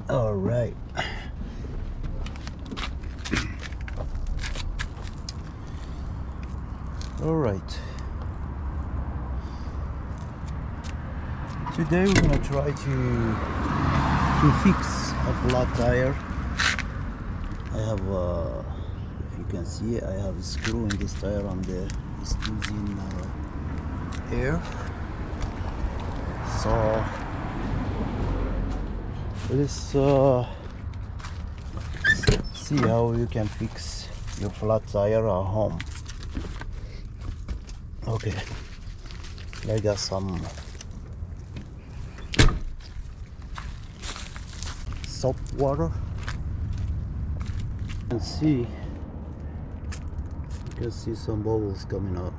All right. All right. Today we're gonna try to fix a flat tire. I have, if you can see, I have a screw in this tire and it's losing air. So let's see how you can fix your flat tire at home. Okay, I got some soap water. You can see some bubbles coming out.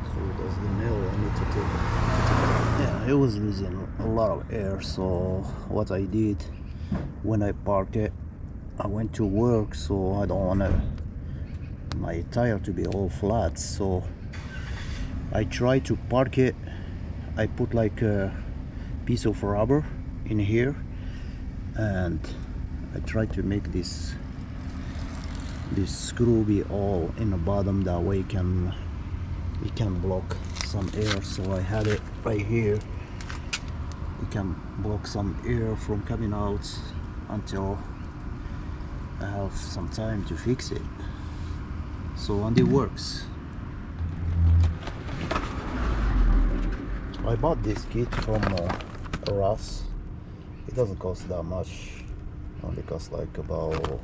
So that's the nail I need to take it. Yeah, it was losing a lot of air, so what I did when I parked it, I went to work, so I don't want my tire to be all flat, so I tried to park it. I put like a piece of rubber in here and I tried to make this screw be all in the bottom, that way it can block some air. So I had it right here. It can block some air from coming out until I have some time to fix it. So, and it works. I bought this kit from Ross. It doesn't cost that much. Only costs like about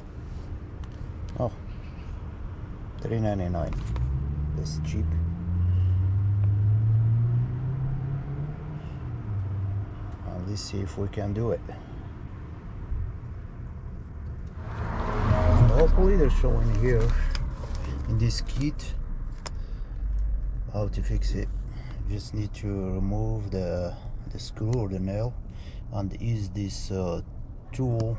$3.99. It's cheap. And let's see if we can do it. And hopefully they're showing here in this kit how to fix it. You just need to remove the screw or the nail and use this tool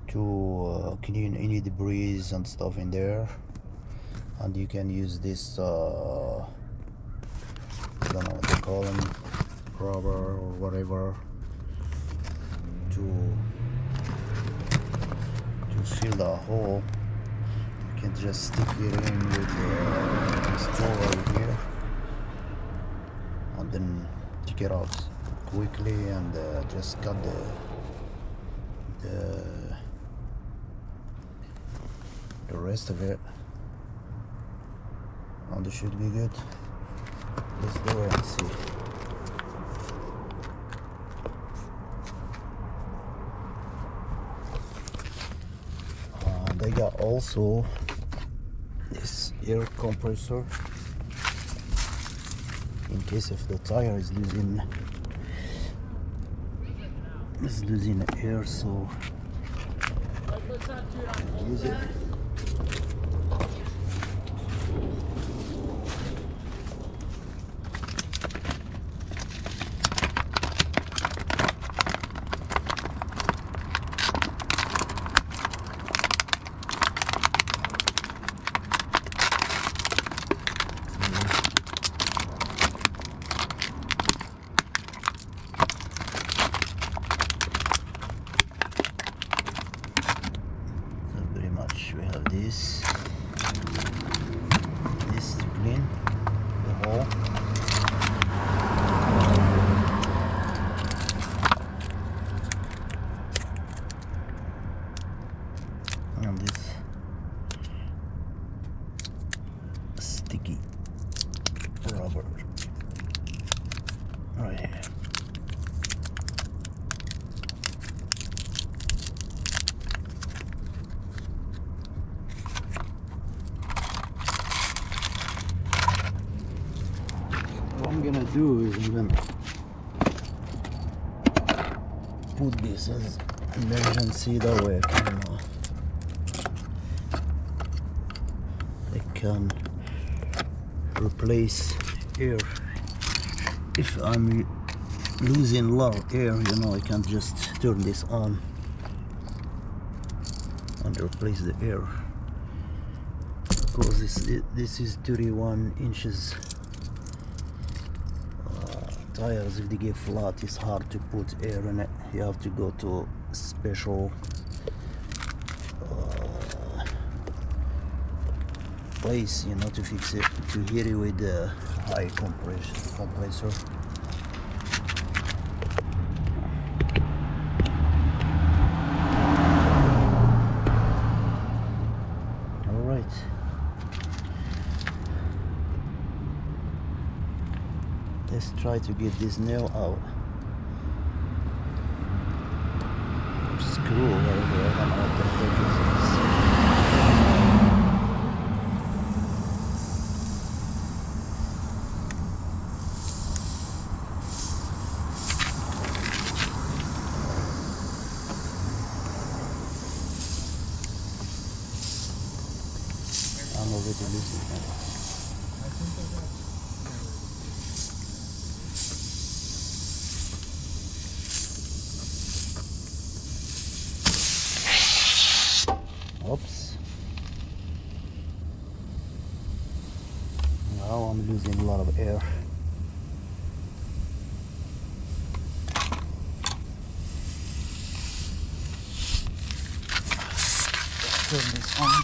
to clean any debris and stuff in there. And you can use this I don't know what they call them, rubber or whatever, to fill the hole. You can just stick it in with this tool right here and then take it out quickly and just cut the rest of it, and it should be good. Let's do it and see. And I got also this air compressor in case if the tire is losing air, so use it. We have this to clean the hole. And this sticky rubber right here. What I'm gonna do is I'm gonna put this as emergency, that way I can replace air. If I'm losing a lot of air, I can just turn this on and replace the air, because this is 31 inches tires, if they get flat, it's hard to put air in it. You have to go to special place, you know, to fix it, to hit it with the high compressor. All right. Let's try to get this nail out. Or screw, whatever. I don't know what the heck is this. I'm already losing it. Oops. Now I'm losing a lot of air. Turn this on.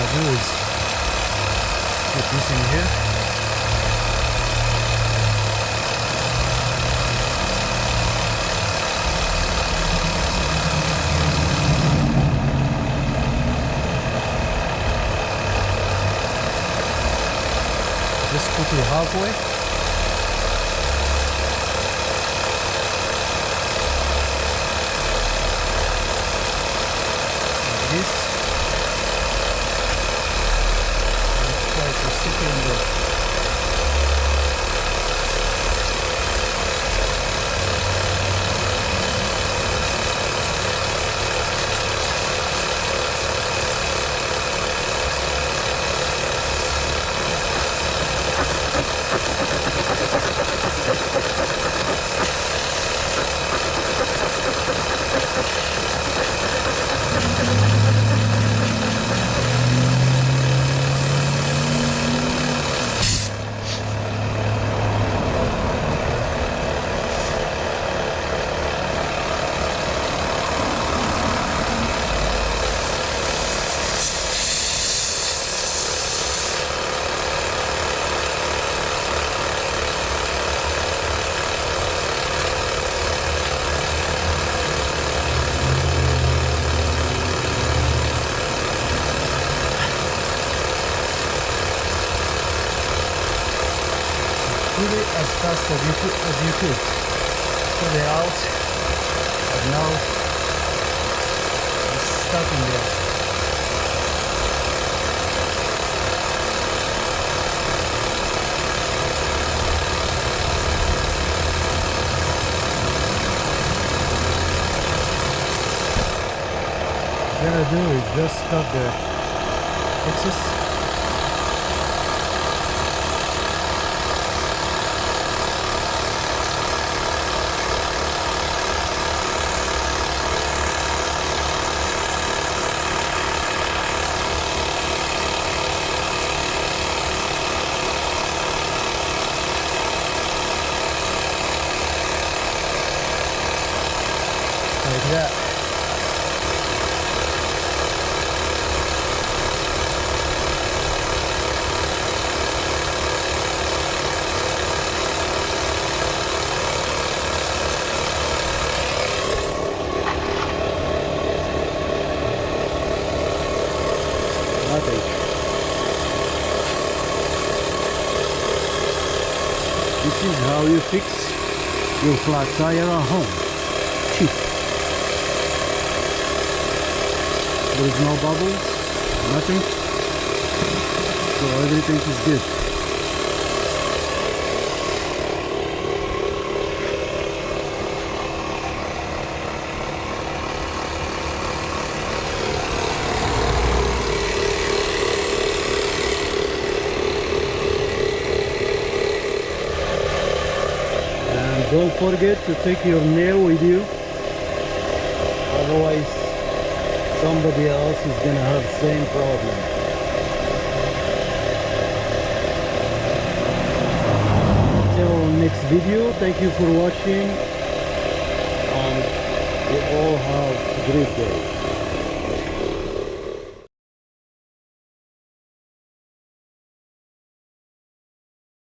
Do is put this in here. Just put it halfway. Like this. To stick in there. Put it as fast as you could. Put it out, and now it's stuck in there. What I'm gonna do is just cut the excess. This is how you fix your flat tire at home. Cheap. There is no bubbles, nothing. So everything is good. Don't forget to take your nail with you, otherwise somebody else is gonna have the same problem. Till next video, thank you for watching and you all have a great day.